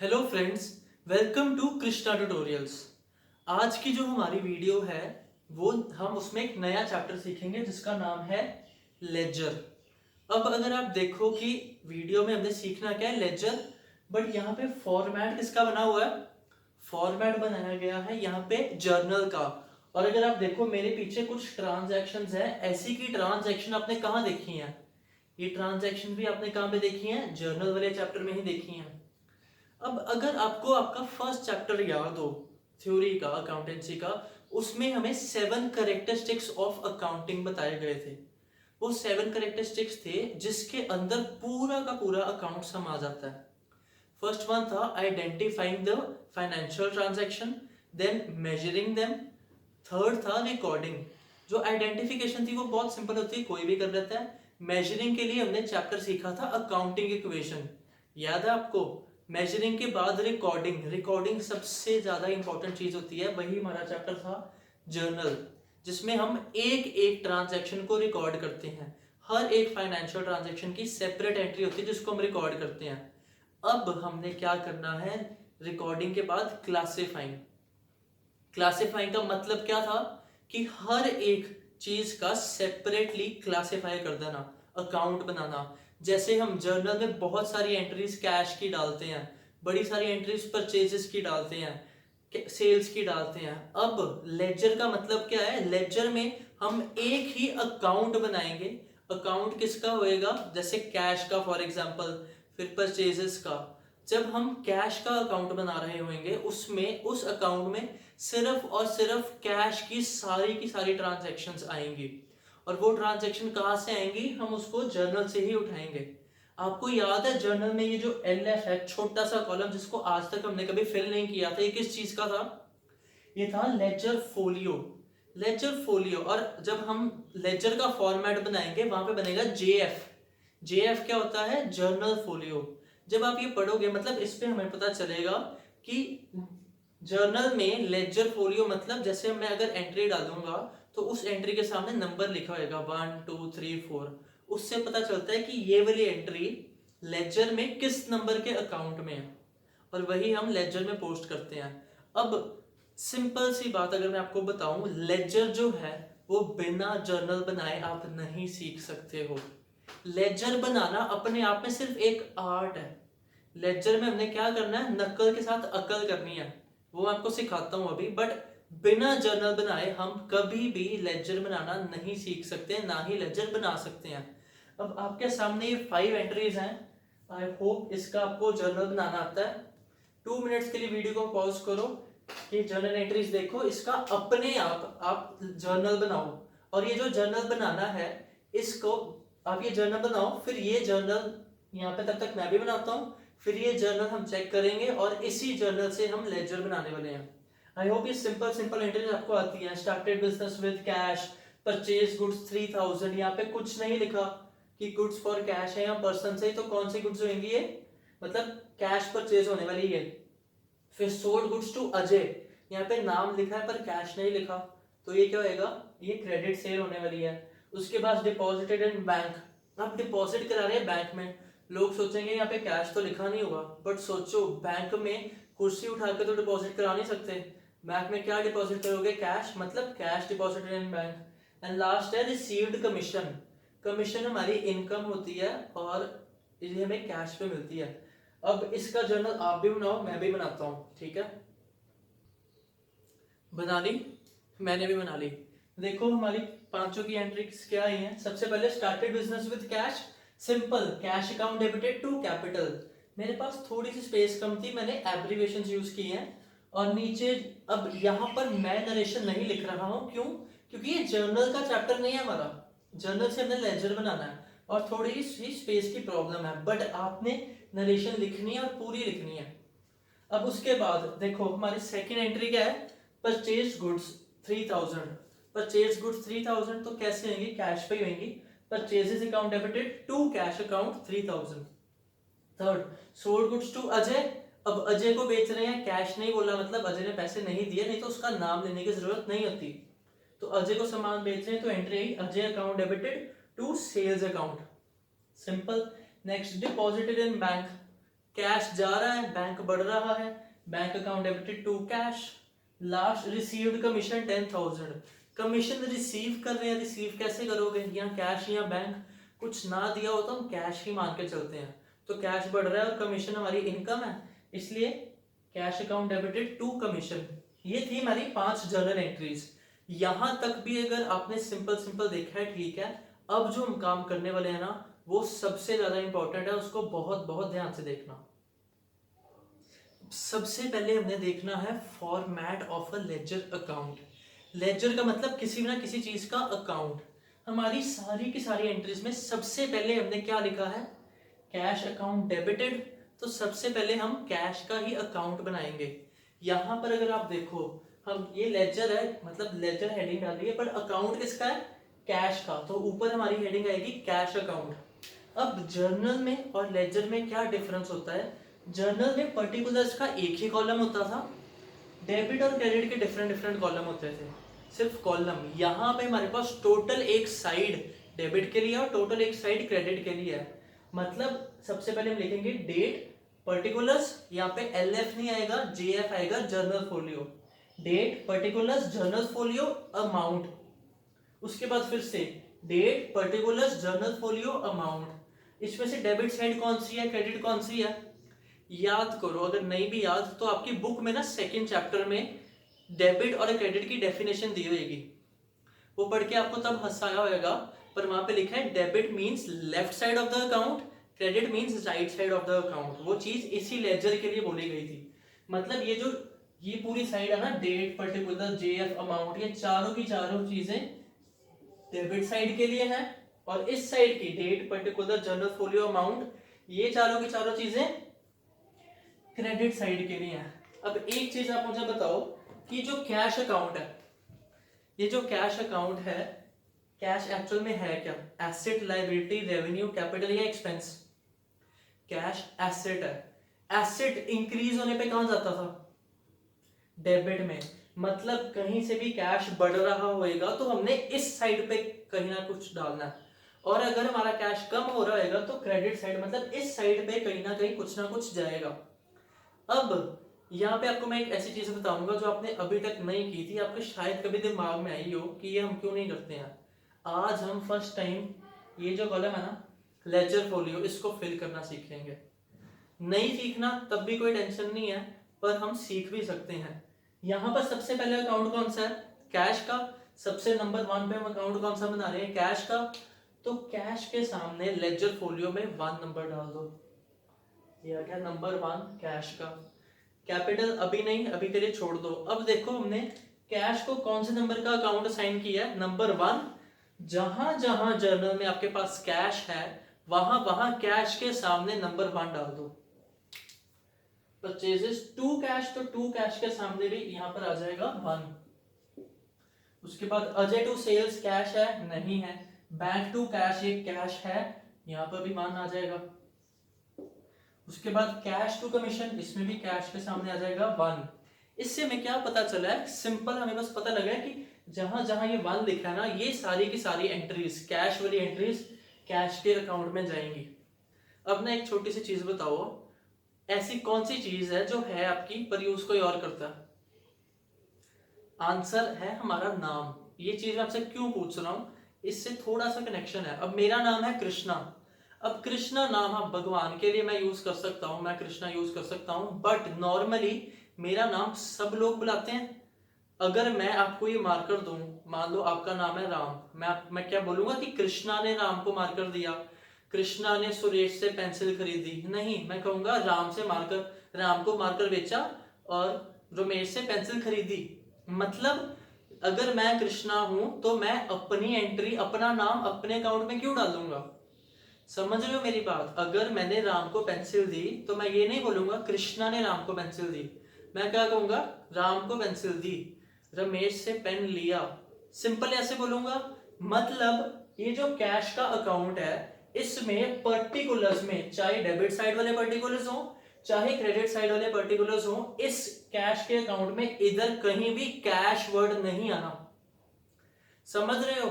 Hello friends, welcome to Krishna tutorials. आज की जो हमारी वीडियो है वो हम उसमें एक नया चैप्टर सीखेंगे जिसका नाम है लेजर। अब अगर आप देखो कि वीडियो में हमने सीखना क्या है, लेजर, बट यहाँ पे फॉर्मेट किसका बना हुआ है? फॉर्मेट बनाया गया है यहाँ पे जर्नल का। और अगर आप देखो मेरे पीछे कुछ ट्रांजैक्शंस हैं, ऐसी की ट्रांजैक्शन आपने कहाँ देखी है? ये ट्रांजैक्शन भी आपने कहाँ पे देखी है? जर्नल वाले चैप्टर में ही देखी है। अब अगर आपको आपका फर्स्ट चैप्टर याद हो थ्योरी का, अकाउंटेंसी का, उसमें हमें 7 करेक्टरिस्टिक्स ऑफ अकाउंटिंग बताए गए थे। वो 7 करेक्टरिस्टिक्स थे जिसके अंदर पूरा का पूरा अकाउंट समा जाता है। फर्स्ट वन था identifying the financial transaction, then measuring them. Third था रिकॉर्डिंग। जो आइडेंटिफिकेशन थी वो बहुत सिंपल होती है, कोई भी कर लेता है। मेजरिंग के लिए हमने चैप्टर सीखा था अकाउंटिंग इक्वेशन, याद है आपको? मेजरिंग के बाद रिकॉर्डिंग। रिकॉर्डिंग सबसे ज्यादा इंपॉर्टेंट चीज होती है, वही हमारा चैप्टर था जर्नल, जिसमें हम एक एक ट्रांजैक्शन को रिकॉर्ड करते हैं। हर एक फाइनेंशियल ट्रांजैक्शन की सेपरेट एंट्री होती है जिसको हम रिकॉर्ड करते हैं। अब हमने क्या करना है? रिकॉर्डिंग के बाद क्लासिफाइंग। क्लासिफाइंग का मतलब क्या था कि हर एक चीज का सेपरेटली क्लासिफाई कर देना, अकाउंट बनाना। जैसे हम जर्नल में बहुत सारी एंट्रीज कैश की डालते हैं, बड़ी सारी एंट्रीज परचेजेस की डालते हैं, सेल्स की डालते हैं। अब लेजर का मतलब क्या है? लेजर में हम एक ही अकाउंट बनाएंगे। अकाउंट किसका होएगा? जैसे कैश का फॉर एग्जांपल, फिर परचेजेस का। जब हम कैश का अकाउंट बना रहे होंगे उसमें, उस अकाउंट में सिर्फ और सिर्फ कैश की सारी ट्रांजैक्शंस आएंगी। और वो ट्रांजैक्शन कहाँ से आएंगी? हम उसको जर्नल से ही उठाएंगे। आपको याद है जर्नल में ये जो एल एफ है, छोटा सा कॉलम जिसको आज तक हमने कभी फिल नहीं किया था, ये किस चीज का था? ये था लेजर फोलियो। Ledger folio. और जब हम लेजर का फॉर्मेट बनाएंगे वहां पे बनेगा जेएफ। जेएफ क्या होता है? Journal folio. जब आप ये पढ़ोगे मतलब इस पे हमें पता चलेगा कि जर्नल में लेजर फोलियो मतलब, जैसे मैं अगर एंट्री डालूंगा तो उस एंट्री के सामने नंबर लिखा होगा 1 2 3 4। उससे पता चलता है कि ये वाली एंट्री लेजर में किस नंबर के अकाउंट में है, और वही हम लेजर में पोस्ट करते हैं। अब सिंपल सी बात अगर मैं आपको बताऊं, लेजर जो है वो बिना जर्नल बनाए आप नहीं सीख सकते हो। लेजर बनाना अपने आप में सिर्फ एक आर्ट है। लेजर में हमने क्या करना है? नकल के साथ अकल करनी है। वो मैं आपको सिखाता हूं अभी। बट बिना जर्नल बनाए हम कभी भी लेजर बनाना नहीं सीख सकते, ना ही लेजर बना सकते हैं। अब आपके सामने ये 5 एंट्रीज हैं। आई होप इसका आपको जर्नल बनाना आता है। 2 मिनट्स के लिए वीडियो को पॉज करो, ये जर्नल एंट्रीज देखो, इसका अपने आप जर्नल बनाओ। और ये जो जर्नल बनाना है, इसको आप ये जर्नल बनाओ, फिर ये जर्नल यहाँ पे तब तक मैं भी बनाता हूँ, फिर ये जर्नल हम चेक करेंगे और इसी जर्नल से हम लेजर बनाने वाले हैं। आई होप ये सिंपल सिंपल एंट्रीज आपको आती है। Started business with cash, purchase goods 3000। यहाँ पे कुछ नहीं लिखा कि गुड्स फॉर कैश है या पर्सन से, तो कौन सी गुड्स होंगी ये? मतलब कैश परचेज होने वाली है। फिर सोल्ड गुड्स टू अजय, यहाँ पे नाम लिखा है पर कैश नहीं लिखा, तो ये क्या होएगा? ये क्रेडिट सेल होने वाली है। उसके बाद डिपॉजिटेड इन बैंक, आप डिपॉजिट करा रहे हैं बैंक में। लोग सोचेंगे यहाँ पे कैश तो लिखा नहीं होगा, बट सोचो बैंक में कुर्सी उठा के तो डिपॉजिट करा नहीं सकते। बैंक में क्या डिपॉजिट करोगे? कैश, मतलब cash deposited in bank. And last है रिसीव्ड कमीशन। कमीशन हमारी इनकम होती है और ये हमें कैश पे मिलती है। अब इसका जर्नल आप भी बनाओ, मैं भी बनाता हूँ, ठीक है? बना ली? मैंने भी बना ली। देखो हमारी पांचों की एंट्रीज क्या आई हैं। सबसे पहले started business with cash, simple cash account debited to capital. मेरे पास थोड़ी सी स्पेस कम थी, मैंने एब्रीविएशंस यूज की हैं। और नीचे, अब यहाँ पर मैं नरेशन नहीं लिख रहा हूँ, क्यों? क्योंकि ये जर्नल का चैप्टर नहीं है हमारा। जर्नल से हमने लेजर बनाना है और थोड़ी सी स्पेस की प्रॉब्लम है, बट आपने नरेशन लिखनी है और पूरी लिखनी है। अब उसके बाद देखो हमारी सेकंड एंट्री क्या है? Purchase goods 3000। परचेज गुड्स 3000 तो कैसे होंगी? कैश पे ही होंगी। Purchases account debited to cash account 3000। Third, sold goods to Ajay. अब अजय को बेच रहे हैं, कैश नहीं बोला मतलब अजय ने पैसे नहीं दिए, नहीं तो उसका नाम लेने की जरूरत नहीं होती। तो अजय को सामान बेच रहे हैं तो एंट्री आई Ajay account debited to sales account, simple. Next, deposited in bank cash जा रहा है, बैंक बढ़ रहा है, bank account debited to cash. Last received commission 10,000, commission receive कर रहे हैं, रिसीव कैसे करोगे, यहाँ कैश या बैंक कुछ ना दिया हो तो हम कैश ही मान के चलते हैं। तो कैश बढ़ रहा है और कमीशन हमारी इनकम है, इसलिए cash account debited to commission. ये थी हमारी 5 जर्नल एंट्रीज। यहां तक भी अगर आपने सिंपल सिंपल देखा है ठीक है। अब जो हम काम करने वाले हैं ना वो सबसे ज्यादा इंपॉर्टेंट है, उसको बहुत बहुत ध्यान से देखना। सबसे पहले हमने देखना है format of a ledger account. Ledger का मतलब किसी ना किसी चीज का अकाउंट। हमारी सारी की सारी एंट्रीज में सबसे पहले हमने क्या लिखा है, कैश अकाउंट डेबिटेड। तो सबसे पहले हम कैश का ही अकाउंट बनाएंगे। यहां पर अगर आप देखो, हम ये लेजर है, मतलब लेजर हेडिंग डाल रही है, पर अकाउंट किसका है, कैश का, तो ऊपर हमारी हेडिंग आएगी कैश अकाउंट। अब जर्नल में और लेजर में क्या डिफरेंस होता है, जर्नल में पर्टिकुलर्स का एक ही कॉलम होता था, डेबिट और क्रेडिट के डिफरेंट डिफरेंट कॉलम होते थे, सिर्फ कॉलम। यहाँ पे हमारे पास टोटल एक साइड डेबिट के लिए और टोटल एक साइड क्रेडिट के लिए है। मतलब सबसे पहले हम लिखेंगे डेट पर्टिकुलर्स, यहाँ पे LF नहीं आएगा, JF आएगा, journal folio. Date particulars journal folio amount. उसके बाद फिर से date particulars journal folio amount. इसमें से डेबिट साइड कौन सी है, क्रेडिट कौन सी है, याद करो। अगर नहीं भी याद तो आपकी बुक में ना सेकंड चैप्टर में डेबिट और क्रेडिट की डेफिनेशन दी होगी, वो पढ़ के आपको तब हंसाया होगा। पर वहां पे लिखा है debit means left side of the account, credit means right side of the account. वो चीज इसी लेजर के लिए बोली गई थी। मतलब ये पूरी साइड है ना, डेट पर्टिकुलर JF अमाउंट, ये चारों की चारों चीजें डेबिट साइड के लिए है, और इस साइड की date particular journal folio amount, ये चारों की चारों चीजें क्रेडिट साइड के लिए है। अब एक चीज आप मुझे बताओ कि जो कैश अकाउंट है, ये जो कैश अकाउंट है, कैश एक्चुअल में है क्या, एसेट, लायबिलिटी, रेवेन्यू, कैपिटल या एक्सपेंस। कैश एसेट है। एसेट इंक्रीज होने पे कहां जाता था, डेबिट में। मतलब कहीं से भी कैश बढ़ रहा होएगा तो हमने इस साइड पे कहीं ना कुछ डालना है, और अगर हमारा कैश कम हो रहा होगा तो क्रेडिट साइड, मतलब इस साइड पे कहीं ना कुछ जाएगा। अब यहाँ पे आपको मैं एक ऐसी चीज बताऊंगा जो आपने अभी तक नहीं की थी, आपके शायद कभी दिमाग में आई हो कि ये हम क्यों नहीं करते हैं। आज हम फर्स्ट टाइम ये जो कॉलम है ना, लेजर फोलियो, इसको फिल करना सीखेंगे। नहीं सीखना तब भी कोई टेंशन नहीं है, पर हम सीख भी सकते हैं। यहाँ पर सबसे पहले अकाउंट कौन सा है, कैश का। सबसे नंबर 1 पे हम अकाउंट कौन सा बना रहे हैं, कैश का। तो कैश के सामने लेजर फोलियो में 1 नंबर डाल दो, ये आ गया नंबर 1 कैश का। कैपिटल अभी नहीं, अभी के लिए छोड़ दो। अब देखो हमने कैश को कौन से नंबर का अकाउंट असाइन किया है, नंबर 1। जहां जहां जर्नल में आपके पास कैश है वहां वहां कैश के सामने नंबर 1 डाल दो। परचेजेस टू कैश, तो टू कैश के सामने भी यहां पर आ जाएगा 1। उसके बाद अजय टू सेल्स कैश है, नहीं है। बैंक टू कैश, ये कैश है, यहां पर भी 1 आ जाएगा। उसके बाद कैश टू कमीशन, इसमें भी कैश के सामने आ जाएगा 1। इससे हमें क्या पता चला है, सिंपल हमें बस पता लगा है कि जहां जहां ये 1 लिखा है ना, ये सारी की सारी एंट्रीज, कैश वाली एंट्रीज कैश के अकाउंट में जाएंगी। अब ना एक छोटी सी चीज बताओ, ऐसी कौन सी चीज है जो है आपकी पर यूज कोई और करता है। आंसर है हमारा नाम। ये चीज मैं आपसे क्यों पूछ रहा हूं, इससे थोड़ा सा कनेक्शन है। अब मेरा नाम है कृष्णा, अब कृष्णा नाम आप भगवान के लिए मैं यूज कर सकता हूं, मैं कृष्णा यूज कर सकता हूं, बट नॉर्मली मेरा नाम सब लोग बुलाते हैं। अगर मैं आपको ये मार्कर दूं, मान लो आपका नाम है राम, मैं क्या बोलूंगा कि कृष्णा ने राम को मार्कर दिया, कृष्णा ने सुरेश से पेंसिल खरीदी, नहीं, मैं कहूंगा राम को मार्कर बेचा और रमेश से पेंसिल खरीदी। मतलब अगर मैं कृष्णा हूं तो मैं अपनी एंट्री, अपना नाम अपने अकाउंट में क्यों डालूंगा। समझ रहे हो मेरी बात। अगर मैंने राम को पेंसिल दी तो मैं ये नहीं बोलूंगा कृष्णा ने राम को पेंसिल दी, मैं क्या कहूंगा, राम को पेंसिल दी, रमेश से पेन लिया, सिंपल ऐसे बोलूंगा। मतलब ये जो कैश का अकाउंट है इसमें पर्टिकुलर्स में, चाहे डेबिट साइड वाले पर्टिकुलर्स हो चाहे क्रेडिट साइड वाले पर्टिकुलर्स हो, इस कैश के अकाउंट में इधर कहीं भी कैश वर्ड नहीं आना। समझ रहे हो,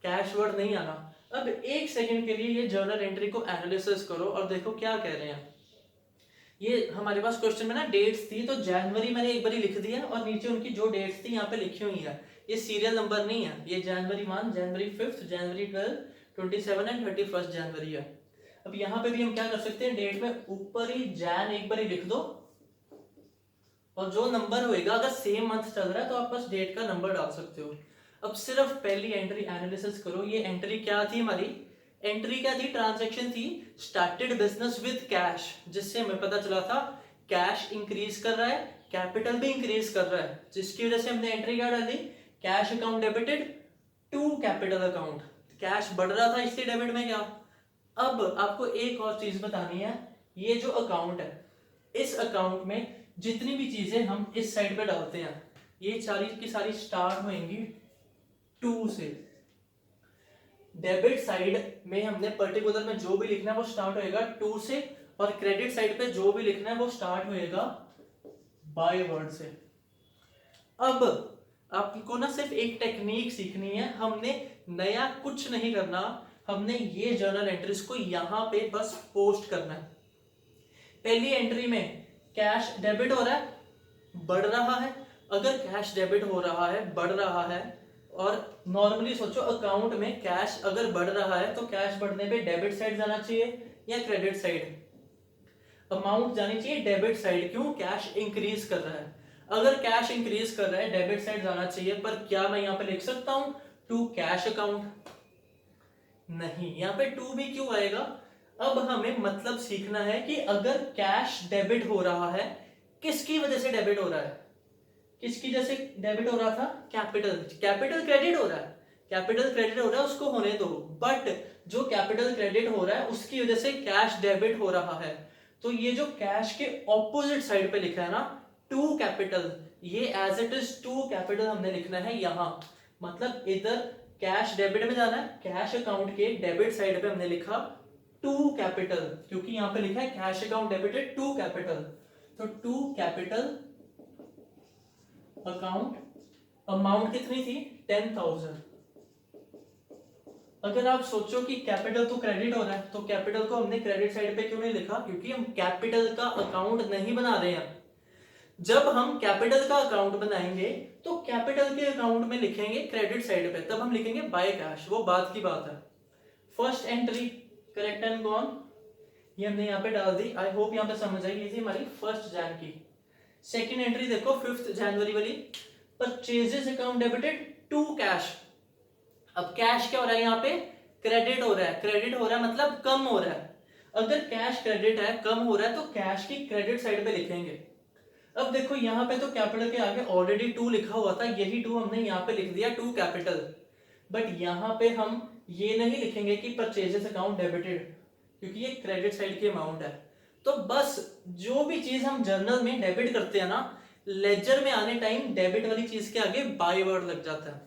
कैश वर्ड नहीं आना। अब एक सेकंड के लिए ये जर्नल एंट्री को एनालिसिस करो और देखो क्या कह रहे हैं। ये हमारे पास क्वेश्चन में ना डेट्स थी, तो जनवरी मैंने एक बार ही लिख दिया और नीचे उनकी जो डेट्स थी यहाँ पे लिखी हुई है, ये सीरियल नंबर नहीं है, ये जनवरी 1, जनवरी 5, जनवरी 12, 27 एंड 31 जनवरी है। अब यहाँ पे भी हम क्या कर सकते हैं, डेट में ऊपर ही जैन एक बार ही लिख दो और जो नंबर होएगा अगर सेम मंथ चल रहा है तो आप बस डेट का नंबर डाल सकते हो। अब सिर्फ पहली एंट्री एनालिसिस करो। ये एंट्री क्या थी हमारी, एंट्री क्या थी, ट्रांजैक्शन थी स्टार्टेड बिजनेस विद कैश, जिससे हमें पता चला था कैश इंक्रीज कर रहा है, कैपिटल भी इंक्रीज कर रहा है, जिसकी वजह से हमने एंट्री क्या डाली, cash account debited to capital account. Cash बढ़ रहा था इसलिए डेबिट में गया। अब आपको एक और चीज बतानी है, ये जो अकाउंट है, इस अकाउंट में जितनी भी चीजें हम इस साइड पे डालते हैं, ये सारी की सारी स्टार्ट होंगी 2 से। डेबिट साइड में हमने पर्टिकुलर में जो भी लिखना है वो स्टार्ट होएगा 2 से, और क्रेडिट साइड पे जो भी लिखना है वो स्टार्ट होएगा बाय वर्ड से। अब आपको ना सिर्फ एक टेक्निक सीखनी है, हमने नया कुछ नहीं करना, हमने ये जर्नल एंट्रीज को यहां पे बस पोस्ट करना है। पहली एंट्री में कैश डेबिट हो रहा है, बढ़ रहा है। अगर कैश डेबिट हो रहा है, बढ़ रहा है, और नॉर्मली सोचो अकाउंट में कैश अगर बढ़ रहा है तो कैश बढ़ने पे डेबिट साइड जाना चाहिए या क्रेडिट साइड, अमाउंट जानी चाहिए डेबिट साइड। क्यों, कैश इंक्रीज कर रहा है। अगर कैश इंक्रीज कर रहा है डेबिट साइड जाना चाहिए, पर क्या मैं यहाँ पे लिख सकता हूं टू कैश अकाउंट, नहीं, यहाँ पे टू भी क्यों आएगा। अब हमें मतलब सीखना है कि अगर कैश डेबिट हो रहा है, किसकी वजह से डेबिट हो रहा है, किसकी वजह से डेबिट हो रहा था, कैपिटल। कैपिटल क्रेडिट हो रहा है, कैपिटल क्रेडिट हो रहा है, उसको होने दो, बट जो कैपिटल क्रेडिट हो रहा है उसकी वजह से कैश डेबिट हो रहा है। तो ये जो कैश के ऑपोजिट साइड पे लिखा है ना टू कैपिटल, ये as it is to capital हमने लिखना है यहां। मतलब इधर कैश डेबिट में जाना है, कैश अकाउंट के डेबिट साइड पे हमने लिखा टू कैपिटल, क्योंकि यहां पे लिखा है cash account debited to capital. तो टू कैपिटल अकाउंट, अमाउंट कितनी थी 10,000। अगर आप सोचो कि कैपिटल तो क्रेडिट हो रहा है, तो कैपिटल को हमने क्रेडिट साइड पे क्यों नहीं लिखा, क्योंकि हम कैपिटल का अकाउंट नहीं बना रहे हैं। जब हम कैपिटल का अकाउंट बनाएंगे तो कैपिटल के अकाउंट में लिखेंगे क्रेडिट साइड पे, तब हम लिखेंगे बाय कैश, वो बात की बात है। First entry correct and gone, ये हमने यहाँ पे डाल दी। आई होप यहाँ पे समझ आई, ये थी हमारी 1 जैन की। सेकेंड एंट्री देखो 5 जनवरी वाली, purchases account debited to cash. अब कैश क्या हो रहा है, यहाँ पे क्रेडिट हो रहा है, क्रेडिट हो रहा है मतलब कम हो रहा है। अगर कैश क्रेडिट है, कम हो रहा है, तो कैश की क्रेडिट साइड पे लिखेंगे। अब देखो यहाँ पे तो कैपिटल के आगे ऑलरेडी टू लिखा हुआ था, यही टू हमने यहाँ पे लिख दिया टू कैपिटल, बट यहाँ पे हम ये नहीं लिखेंगे कि परचेजेस अकाउंट डेबिटेड, क्योंकि ये क्रेडिट साइड की अमाउंट है। तो बस जो भी चीज हम जर्नल में डेबिट करते हैं ना, लेजर में आने टाइम डेबिट वाली चीज के आगे बाय वर्ड लग जाता है,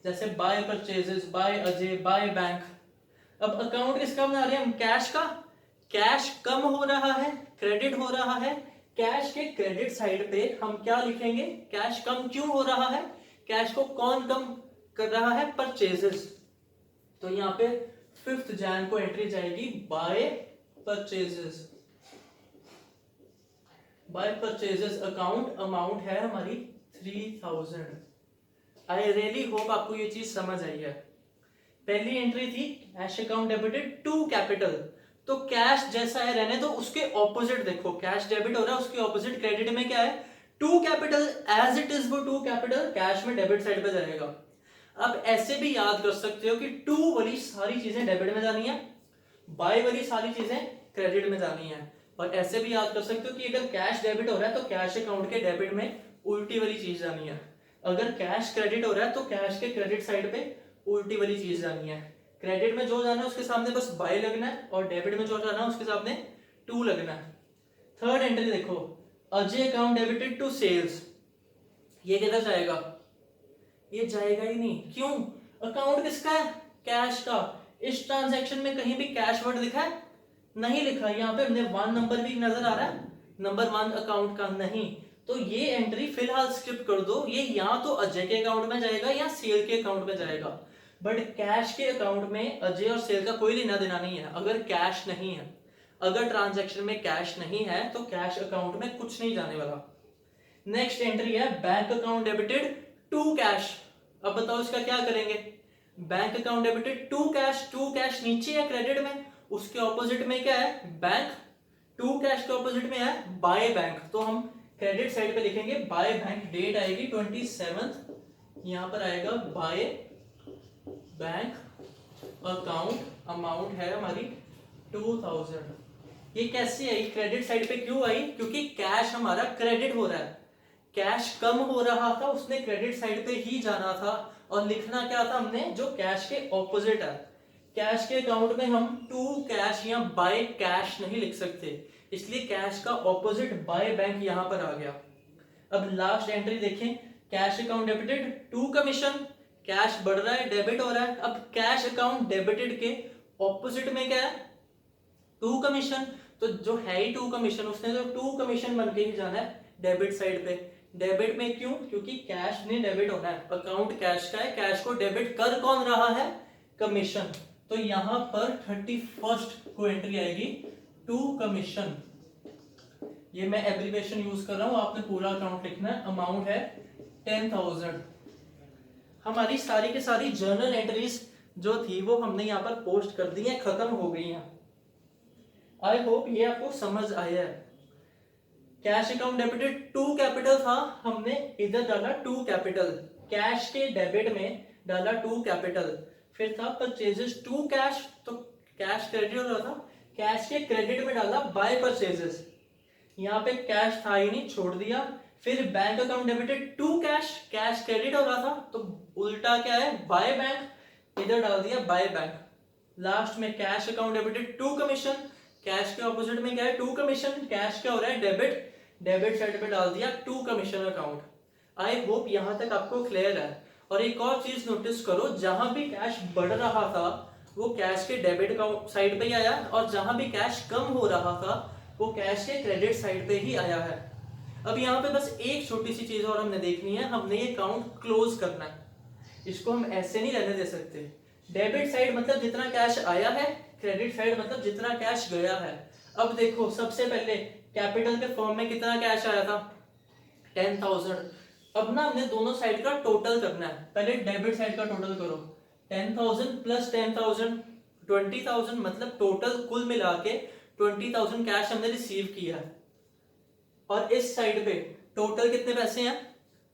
जैसे by purchases, by Ajay, by bank. अब अकाउंट किसका बना रहे हैं हम, कैश का। कैश कम हो रहा है, क्रेडिट हो रहा है, कैश के क्रेडिट साइड पे हम क्या लिखेंगे, कैश कम क्यों हो रहा है, कैश को कौन कम कर रहा है, परचेजेस। तो यहाँ पे 5 जैन को एंट्री जाएगी bye purchases. By purchases account, amount है हमारी 3000। आई रियली होप आपको ये चीज समझ आई है। पहली एंट्री थी cash account debited to capital, तो कैश जैसा है रहने दो, उसके ऑपोजिट देखो, कैश डेबिट हो रहा है, उसके ऑपोजिट क्रेडिट में क्या है, to capital, as it is वो टू कैपिटल कैश में डेबिट साइड पे जाएगा। अब ऐसे भी याद कर सकते हो कि टू वाली सारी चीजें डेबिट में जानी है, बाय वाली सारी चीजें क्रेडिट में जानी है। और ऐसे भी याद कर सकते हो कि अगर कैश डेबिट हो रहा है तो कैश अकाउंट के डेबिट में उल्टी वाली चीज जानी है, अगर कैश क्रेडिट हो रहा है तो कैश के क्रेडिट साइड पे उल्टी वाली चीज जानी है। क्रेडिट में जो जाना है उसके सामने बस बाय लगना है, और डेबिट में जो जाना है उसके सामने टू लगना है। थर्ड एंट्री देखो, Ajay account debited to sales, ये किधर जाएगा, ये जाएगा ही नहीं। क्यों, अकाउंट किसका है, कैश का। इस ट्रांजैक्शन में कहीं भी कैश वर्ड लिखा है, नहीं लिखा। यहाँ पे हमने 1 नंबर भी नजर आ रहा है, नंबर 1 अकाउंट का नहीं, तो ये एंट्री फिलहाल स्किप कर दो। ये या तो अजय के अकाउंट में जाएगा या सेल के अकाउंट में जाएगा, बट कैश के अकाउंट में अजय और सेल का कोई लेना देना नहीं है अगर कैश नहीं है। अगर ट्रांजैक्शन में कैश नहीं है तो कैश अकाउंट में कुछ नहीं जाने वाला। नेक्स्ट एंट्री है bank account debited to cash. अब बताओ इसका क्या करेंगे। Bank account debited to cash नीचे है क्रेडिट में, उसके ऑपोजिट में क्या है बैंक, टू कैश के ऑपोजिट में है बाय बैंक। तो हम क्रेडिट साइड पे लिखेंगे बाय बैंक, डेट आएगी 27, यहां पर आएगा बाय बैंक, अकाउंट अमाउंट है हमारी 2000। ये कैसे आई क्रेडिट साइड पे, क्यों आई, क्योंकि कैश हमारा क्रेडिट हो रहा है, कैश कम हो रहा था, उसने क्रेडिट साइड पे ही जाना था। और लिखना क्या था हमने, जो कैश के ऑपोजिट है। कैश के अकाउंट में हम टू कैश या बाय कैश नहीं लिख सकते, इसलिए कैश का ऑपोजिट बाय बैंक यहां पर आ गया। अब लास्ट एंट्री देखें, cash account debited to commission, cash बढ़ रहा है डेबिट हो रहा है। अब कैश अकाउंट डेबिटेड के ऑपोजिट में क्या है टू कमीशन, तो जो है ही टू कमीशन, उसने तो टू कमीशन बन के ही जाना है डेबिट साइड पे। डेबिट में क्यों, क्योंकि कैश ने डेबिट होना है, अकाउंट कैश का है, कैश को डेबिट कर कौन रहा है, कमीशन। तो यहां पर 31 को एंट्री आएगी टू कमीशन। ये मैं एब्रीविएशन यूज कर रहा हूं, आपने पूरा अकाउंट लिखना है। अमाउंट है 10,000। हमारी सारी की सारी जर्नल एंट्रीज जो थी वो हमने यहाँ पर पोस्ट कर दी है, खत्म हो गई हैं। आई होप ये आपको समझ आया है। Cash account debited to capital था, हमने इधर डाला टू कैपिटल, कैश के डेबिट में डाला टू कैपिटल। फिर था परचेजेस टू कैश, तो कैश क्रेडिट हो रहा था, कैश के क्रेडिट में डाला बाय परचेजेस, यहाँ पे कैश था ही नहीं, छोड़ दिया। फिर bank account debited to cash, cash credit हो रहा था, तो उल्टा क्या है बाय बैंक, इधर डाल दिया बाय बैंक। लास्ट में cash account debited to commission, cash के ऑपोजिट में क्या है टू कमीशन, कैश क्या हो रहा है डेबिट, डेबिट साइड पे डाल दिया to commission account. I hope यहां तक आपको क्लियर है। और एक और चीज नोटिस करो, जहां भी कैश बढ़ रहा था वो कैश के डेबिट साइड पे ही आया, और जहां भी कैश कम हो रहा था वो कैश के क्रेडिट साइड पे ही आया है। अब यहाँ पे बस एक छोटी सी चीज और हमने देखनी है, हमने ये अकाउंट क्लोज करना है, इसको हम ऐसे नहीं रहने दे सकते। डेबिट साइड मतलब जितना कैश आया है, क्रेडिट साइड मतलब जितना कैश गया है। अब देखो सबसे पहले कैपिटल के फॉर्म में कितना कैश आया था 10,000। अब ना हमने दोनों साइड का टोटल करना है, पहले डेबिट साइड का टोटल करो, 10,000 प्लस 10,000 20,000, मतलब टोटल कुल मिला के 20,000 कैश हमने रिसीव किया है। और इस साइड पे टोटल कितने पैसे हैं,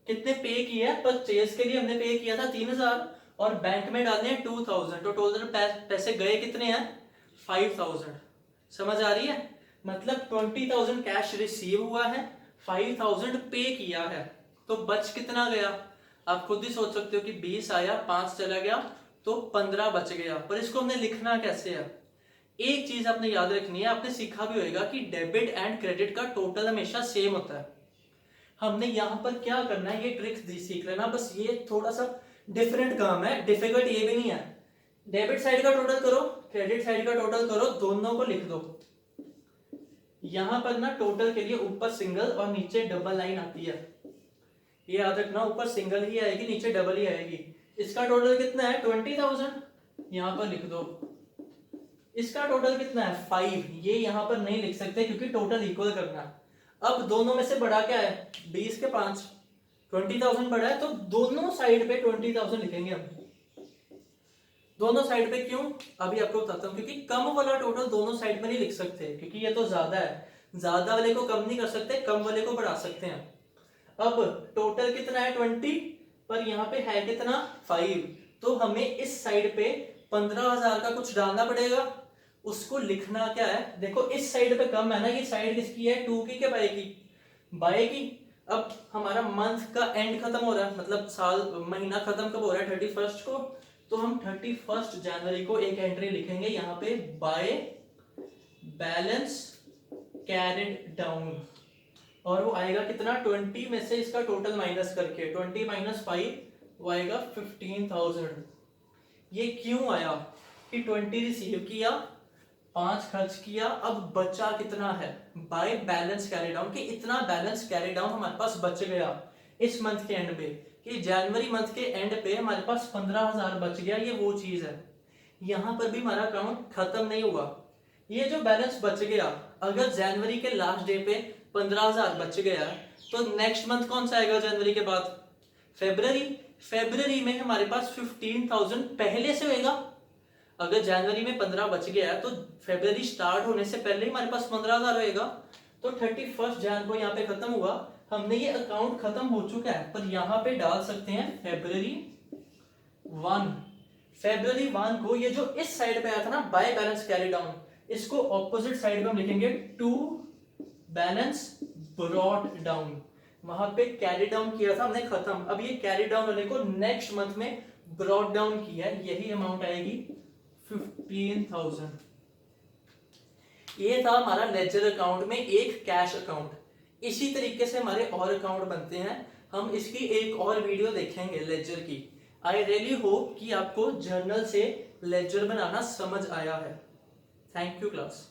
कितने पे किया है, परचेज के लिए हमने पे किया था 3,000 और बैंक में डालने हैं 2,000, तो टोटल पैसे गए कितने हैं 5,000। समझ आ रही है, मतलब 20,000 कैश रिसीव हुआ है, 5,000 पे किया है, तो बच कितना गया। आप खुद ही सोच सकते हो कि 20 आया, 5 चला गया, तो 15 बच गया। पर इसको हमने लिखना कैसे है, एक चीज आपने याद रखनी है, आपने सीखा भी होगा कि डेबिट एंड क्रेडिट का टोटल हमेशा सेम होता है। हमने यहाँ पर क्या करना है, ये ट्रिक्स सीख लेना, बस ये थोड़ा सा डिफरेंट काम है, डिफिकल्ट ये भी नहीं है। डेबिट साइड का टोटल करो, क्रेडिट साइड का टोटल करो, दोनों को लिख दो। यहां पर ना टोटल के लिए ऊपर सिंगल और नीचे डबल लाइन आती है, ये याद रखना, ऊपर सिंगल ही आएगी नीचे डबल ही आएगी। इसका टोटल कितना है 20,000, यहां पर लिख दो। इसका टोटल कितना है 5, ये यहां पर नहीं लिख सकते क्योंकि टोटल इक्वल करना है। अब दोनों में से बड़ा क्या है 20 के 5, 20,000 बड़ा है, तो दोनों साइड पे 20,000 लिखेंगे हम। दोनों साइड पे क्यों, अभी आपको बताता हूँ, क्योंकि कम वाला टोटल दोनों साइड पे नहीं लिख सकते, क्योंकि ये तो ज्यादा है, ज्यादा वाले को कम नहीं कर सकते, कम वाले को बढ़ा सकते हैं। अब टोटल कितना है 20, पर यहाँ पे है कितना 5, तो हमें इस साइड पे 15,000 का कुछ डालना पड़ेगा। उसको लिखना क्या है, देखो इस साइड पे कम है ना, ये साइड किसकी है 2 की क्या बाय की, बाय की। अब हमारा मंथ का एंड खत्म हो रहा है, मतलब साल महीना खत्म कब हो रहा है 31 को, तो हम 31 जनवरी को एक एंट्री लिखेंगे यहाँ पे, बाय बैलेंस कैरिड डाउन, और वो आएगा कितना 20 में से इसका टोटल माइनस करके 20 माइनस 5 वो आएगा 15,000। ये क्यों आया कि 20 रिसीव किया, 5 खर्च किया, अब बचा कितना है बाय बैलेंस कैरी डाउन, कि इतना बैलेंस कैरी डाउन हमारे पास बच गया इस मंथ के एंड पे, कि जनवरी मंथ के एंड पे हमारे पास 15,000 बच गया। ये वो चीज है, यहां पर भी हमारा अकाउंट खत्म नहीं हुआ, ये जो बैलेंस बच गया, अगर जनवरी के लास्ट डे पे 15,000 बच गया तो नेक्स्ट मंथ कौन सा आएगा जनवरी के बाद? फेब्रवरी। फेब्रवरी में हमारे पास 15,000 पहले से होएगा। अगर जनवरी में 15 बच गया तो फेब्रवरी स्टार्ट होने से पहले ही हमारे पास 15,000 होएगा। तो 31 जन को यहाँ पे खत्म हुआ, हमने ये अकाउंट खत्म हो चुका है, पर यहाँ पे डाल सकते हैं फेब्रवरी 1। फेब्रवरी 1 को ये जो इस साइड पे आया था ना, बाय बैलेंस कैरी डाउन, इसको ऑपोजिट साइड में हम लिखेंगे टू बैलेंस ब्रॉट डाउन। वहां पे कैरी डाउन किया था हमने, खत्म। अब ये कैरी डाउन होने को नेक्स्ट मंथ में ब्रॉट डाउन किया है, यही अमाउंट आएगी 15,000। ये था हमारा लेजर अकाउंट में एक कैश अकाउंट। इसी तरीके से हमारे और अकाउंट बनते हैं, हम इसकी एक और वीडियो देखेंगे लेजर की। आई रियली होप कि आपको जर्नल से लेजर बनाना समझ आया है। Thank you class.